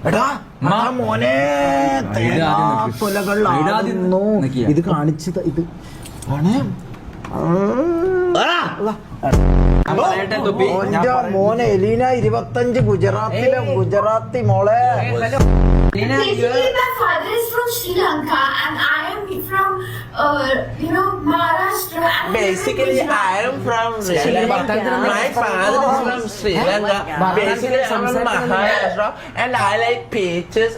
എടാ മോനെ കൊലകളാകുന്നു. ഇത് കാണിച്ചത് ഇത് ആണ് മോനെ എലീന 25 ഗുജറാത്തി മോളെ. Basically, my father is from Sri Lanka and I am from, Maharashtra. Basically, I am from Sri Lanka. My father is from Sri Lanka. Basically, I'm from Maharashtra and I like peaches.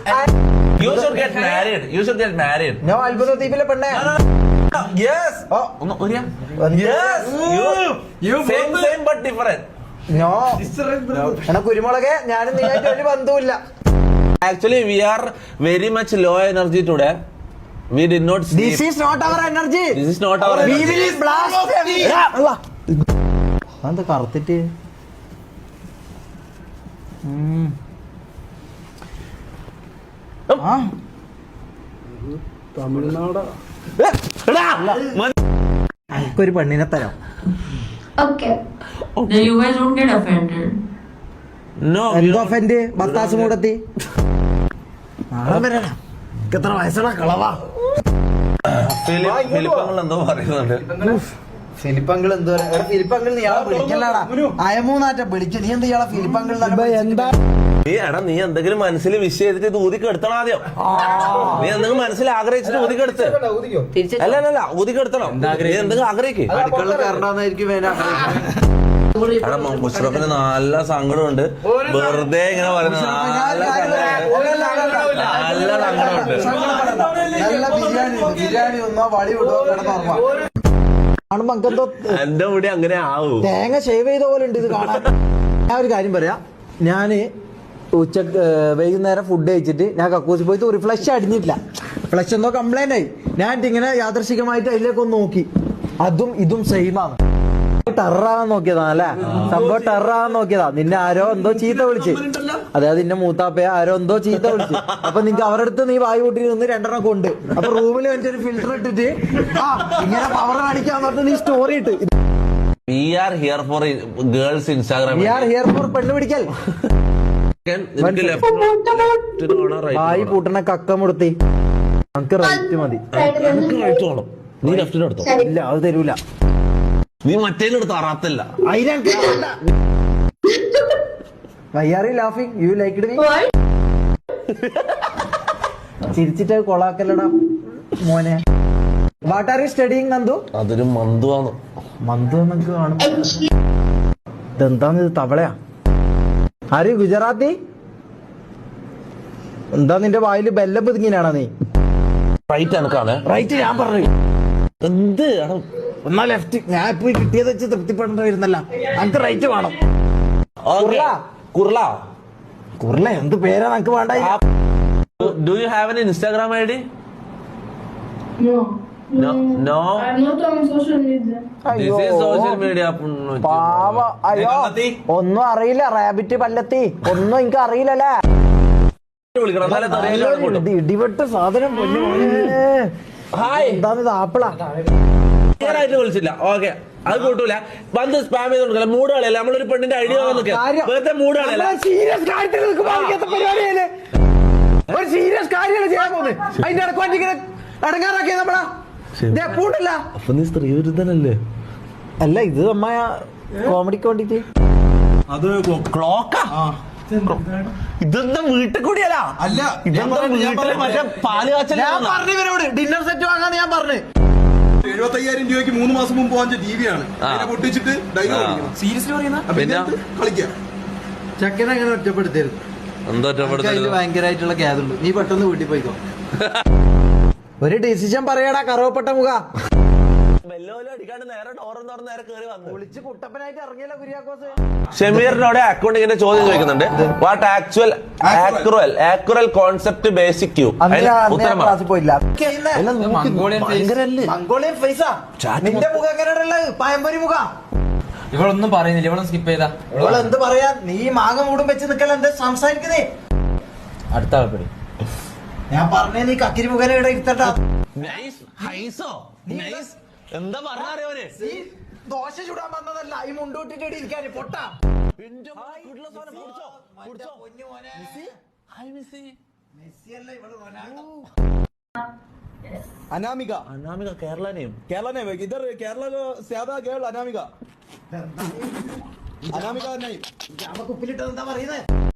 You should get married. You should get married. ഞാൻ അത്ഭുത ദ്വീപിലെ പെണ്ണേ. Yes. Yes. You same but different. No എടാ കുരുമുളകെ, ഞാനും നീയായിട്ട് ഒരു ബന്ധവുമില്ല. Actually, we are very much low energy today. We did not sleep. This is not our energy. This is not our We energy. will blast them. എന്താ കറുത്തിട്ട്? തമിഴ്നാട് ഒരു പെണ്ണിനെ തരാം. Okay. Then you guys don't get offended. No. എന്തോ offend ബത്താസ് മൂടത്തി നാളെ വരാനാ. എത്ര വയസ്സാണ് കളവാ. ഫിലിപ്പങ്ങൾ എന്തോ പറയുന്നുണ്ട്. ഫിലിപ്പങ്കിൾ എന്തോ ഫിലിപ്പങ്കിൾ നീയാളെ വിളിക്കലാടാ. അയമൂന്നാറ്റം വിളിച്ചു. നീ എന്താ ഇയാളെ ഫിലിപ്പങ്കിൾ എന്താ? നീ എന്തെങ്കിലും മനസ്സിൽ വിഷ് ചെയ്തിട്ട് ഇത് ഊതിക്കെടുത്തണം ആദ്യം. നീ എന്തെങ്കിലും മനസ്സിൽ ആഗ്രഹിച്ചിട്ട് ഊതിക്കെടുത്ത്. അല്ല ഊതിക്കെടുത്തണം. നീ എന്തെങ്കിലും ആഗ്രഹിക്കും. മുഷ്റഫിന് നല്ല സങ്കടമുണ്ട്. വെറുതെ ഇങ്ങനെ പറയുന്നത് നല്ല സങ്കടമുണ്ട്. എന്റെ കൂടി അങ്ങനെ ആവൂ. തേങ്ങ ഷേവ് ചെയ്ത പോലെ ഉണ്ട് ഇത് കാണാൻ. ഞാൻ ഒരു കാര്യം പറയാം. ഞാന് വൈകുന്നേരം ഫുഡ് കഴിച്ചിട്ട് ഞാൻ കക്കൂസി പോയിട്ട് ഒരു ഫ്ലഷ് അടിഞ്ഞിട്ടില്ല. ഫ്ലഷ് എന്തോ കംപ്ലൈന്റ് ആയി. ഞാൻ ഇങ്ങനെ യാദൃശികമായിട്ട് അതിലേക്കൊന്ന് നോക്കി. അതും ഇതും സെയിമാണ്. ടെററാകാൻ നോക്കിയതാ അല്ലെ സംഭവം. ടെററാകാൻ നോക്കിയതാ. നിന്നെ ആരോ എന്തോ ചീത്ത വിളിച്ച്. അതായത് നിന്നെ മൂത്താപ്പയെ ആരോ എന്തോ ചീത്ത വിളിച്ച്. അപ്പൊ നിനക്ക് അവരുടെ അടുത്ത് നീ വായു കൂട്ടി നിന്ന് 2 കൊണ്ട് അപ്പൊ റൂമിൽ ഒരു ഫിൽറ്റർ ഇട്ടിട്ട് ഇങ്ങനെ പവർ കാണിക്കാന്ന് പറഞ്ഞ് നീ സ്റ്റോറി ഇട്ട്. We are here for girls Instagram. We are here for പെണ്ണ് പിടിക്കൽ. വായി പൂട്ടണ കക്ക മുടത്തി. നമുക്ക് റൈറ്റ് മതി. നീ ലെഫ്റ്റിനെടുത്തോ? ഇല്ല അത് തരൂല. നീ മറ്റേനെടുത്ത് അറാത്തല്ല. Laughing you like it me. ചിരിച്ചിട്ട് കൊളാക്കല്ലടാ മോനെ. What are you studying Nandu? അതൊരു മന്തുവാണ്. മന്തു എന്നൊക്കെ കാണും. ഇതെന്താന്ന് ഇത് തവളയാ? ആര് ഗുജറാത്തി? എന്താ നിന്റെ വായില് ബെല്ലം പിതുങ്ങിനാണോ നീ? റൈറ്റ് എനക്കാണ്. റൈറ്റ് ഞാൻ പറഞ്ഞു. എന്ത് എന്നാ ലെഫ്റ്റ്. ഞാൻ ഇപ്പൊ കിട്ടിയത് വെച്ച് തൃപ്തിപ്പെടേണ്ട വരുന്നല്ല. എനിക്ക് റൈറ്റ് വേണം. കുർല എന്ത് പേരാ നമുക്ക് വേണ്ട. Do you have an Instagram ID? No. No. I'm not on social media. This is social media. പാവ. അയ്യോ ഒന്നും അറിയില്ല. റാബിറ്റ് പല്ലത്തി ഒന്നും എനിക്ക് അറിയില്ലല്ലേ. ഇടിവെട്ട് സാധനം. എന്താണിത്? ആപ്പിളാ വിളിച്ചില്ല. ഓക്കെ അത് കൂട്ടൂല. വന്ന് സ്പാം ചെയ്ത് കൊടുക്കല. മൂട് കളയല്ല. നമ്മളൊരു പെണ്ണിന്റെ ഐഡിയ വെറുതെ മൂട് കളയല്ല. സീരിയസ് കാര്യത്തിൽ പരിപാടിയല്ലേ? ഒരു സീരിയസ് കാര്യമാണ് ചെയ്യാൻ പോകുന്നത്. അതിന്റെ ഇടയ്ക്ക് ഇങ്ങനെ അടങ്ങാറാക്കിയ നമ്മളാ പൂണ്ടല്ല. അപ്പൊ നീ സ്ത്രീ വിരുദ്ധനല്ലേ? അല്ല ഇത് നമ്മ കോമഡിക്ക് വേണ്ടിട്ട്. അത് ക്ലോക്കാ. ഇതെന്താ വീട്ടിൽ കൂടിയല്ല. അല്ല ഇതെന്താ വീട്ടില് മറ്റേ പാല് കാച്ചൽ. ഞാൻ പറഞ്ഞു ഇവരോട് ഡിന്നർ സെറ്റ് വാങ്ങാന്ന് ഞാൻ പറഞ്ഞു. 75,000 രൂപയ്ക്ക് 3 മാസം മുമ്പ് വാങ്ങിച്ച ടിവിയാണ്. പൊട്ടിച്ചിട്ട് സീരിയസ്ലി കളിക്കാം. ചെക്കനെ അങ്ങനെ ഒറ്റപ്പെടുത്തരുത്. ഭയങ്കരമായിട്ടുള്ള ഗ്യാതുണ്ട്. നീ പെട്ടെന്ന് വീട്ടിൽ പോയിക്കോ. ഒരു ഡിസിഷൻ പറയടാ കറുവപ്പെട്ട മുഖ. ഷമീറിനോട് അക്കൗണ്ട് ഇങ്ങനെ ചോദ്യം ചോദിക്കുന്നുണ്ട്. വാട്ട് ആക്ച്വൽ കോൺസെപ്റ്റ് ബേസിക് ക്യൂ. പോയില്ല. മംഗോളിയൻ ഫേസാ. നിന്റെ മുഖം എങ്ങനെയുള്ള പയമ്പൊരി മുഖ. ഇവളൊന്നും പറയുന്നില്ല. ഇവളൊന്നും സ്കിപ്പ് ചെയ്താ. ഇവളെന്ത് പറയാ? നീ മാങ്ങ മൂടും വെച്ച് നിക്കല. എന്താ സംസാരിക്കുന്നേ? അടുത്ത ആൾപ്പടി ഞാൻ പറഞ്ഞേ നീ കക്കിരി മുഖനെ ഇവിടെ ഇരുത്തട്ടാ. എന്താ പറഞ്ഞറിയോര്? ദോശ ചുടാൻ വന്നതല്ല. ഈ മുണ്ടൂട്ടിട്ട് ഇരിക്കാൻ പൊട്ടാ. Hi Messi. Anamika Anamika Kerala name. Kerala ने इधर केरला का ज्यादा गर्ल अनामिका अनामिका नहीं ഉപ്പിലിട്ടത് എന്താ പറയുന്നത്?